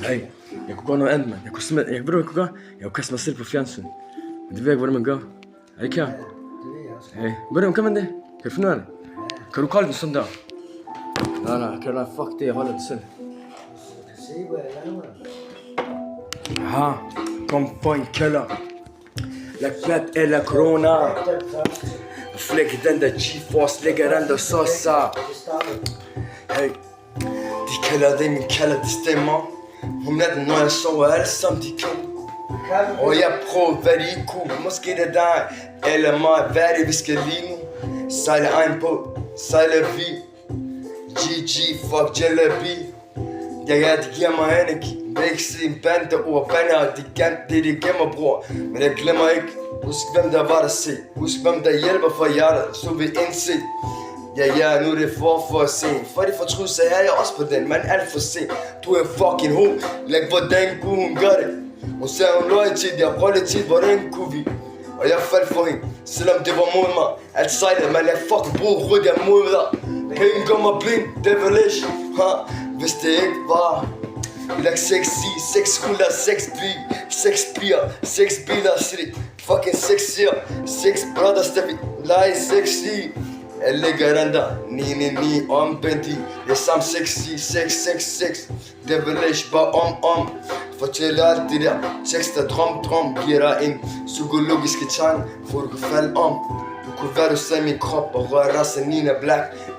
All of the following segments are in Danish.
Hey, jeg kunne gøre noget andet, mand. Jeg kunne simpelthen, ved du hvad jeg kunne gøre? Jeg kunne kaste mig selv på fjernsyn. Men det ved jeg ikke, hvordan man gør. Er det ikke her? Det ved jeg også. Hey, ved du, kan man det? Kan du finde ud af det? Kan du kolde den sådan der? Nej, kan du fuck det, jeg holder det selv. Jeg kan se, hvad jeg laver. Aha, kom for en kælder. Lad plat eller corona. Flække den der G-Force, lægger den der Sosa. Hey, de kalder det min kalder, det stemmer. Om natten, når jeg sover, alle sammen de kan. Og jeg prøver, hvad de kunne. Måske det er dig, eller mig. Hvad er det, vi skal lige nu? Sejle egen på, sejler vi. GG, fuck jalebi. Ja, de giver mig energi. Jeg vil ikke se en bande ord, bander, det de gemmer, bror. Men jeg glemmer ikke. Husk hvem der var der se. Husk hvem der hjælper for hjertet, så vi indse. Ja, nu er det for at se. For de fortryder, så er jeg også på den, men alt for sent. Du er en fucking ho. Læg hvordan kunne hun gør det. Hun sagde hun loyalitet, jeg prøvede tit, hvordan kunne vi. Og jeg faldt for hende, selvom det var mod mig. Alt sejlet, man jeg fucking bruge rødt, jeg mod dig. Penge gør mig blind, devilish. Hvis det ikke var. Vi lagde 6 huller, 6 piger, 6 biler, city. Fucking 6 siger, 6 brothers, der vi lege sexy. Jeg lægger den der 9 omvendt i. Det er samt 6. Devilish, bare om. Fortæl alt det der tekster, drøm. Giver dig en psykologiske tegn, for du kan falde om. Du kunne være, du sagde min krop og røre rasse Nina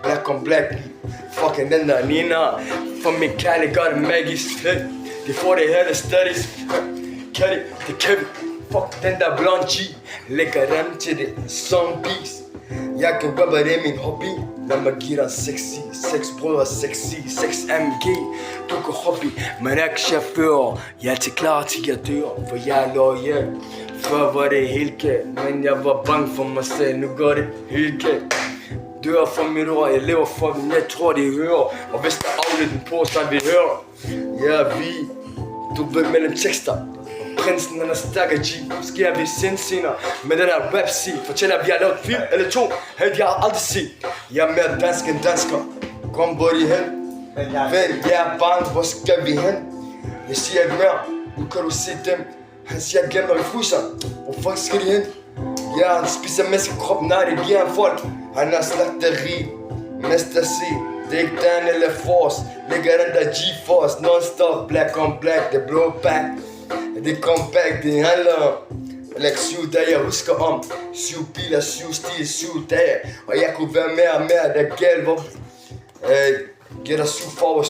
Black on black. Fucking den der Nina. For min kærlighed gør det magisk. De får det hele stadig. Kærlighed, det kan vi. Fuck den der blonde G. Lægger dem til det zombies. Jeg kan rappe, det er min hobby. Lad mig give dig sexy. 6 brødre sexy. 6 MG. Du kan hobby. Men jeg er ikke chauffør. Jeg er altid klar til jeg dør. For jeg er loyal. Før var det helt galt. Men jeg var bange for mig selv. Nu går det helt galt. Dør for mit ord. Jeg lever for dem. Jeg tror de hører. Og hvis der er afledt den på, så vi hører. Ja, vi. Du ved mellem tekster. Prinsen han er stærk af G. Måske er vi sindscener. Men den her rap-scene fortæller at vi har lavet film eller to. Hey, de har aldrig set. Jeg er mere dansk end dansker. Kom hvor de hen. Ven, jeg er barn, hvor skal vi hen? Jeg siger ikke mere. Nu kan du se dem. Han siger glem når vi fryser. Hvor fuck skal de hen? Ja, han spiser menneskekrop. Nej, det giver han folk. Han er slagteri. Mester C. Det er ikke Dan eller Force. Lægger den der G-Force. Non-stop, black on black. Det blå back. Det comeback, det handler om. Læg 7 dage, jeg husker om. 7 biler, 7 stil, 7 dage. Og jeg kunne være mere og mere, der galt. Giver dig 7 forår.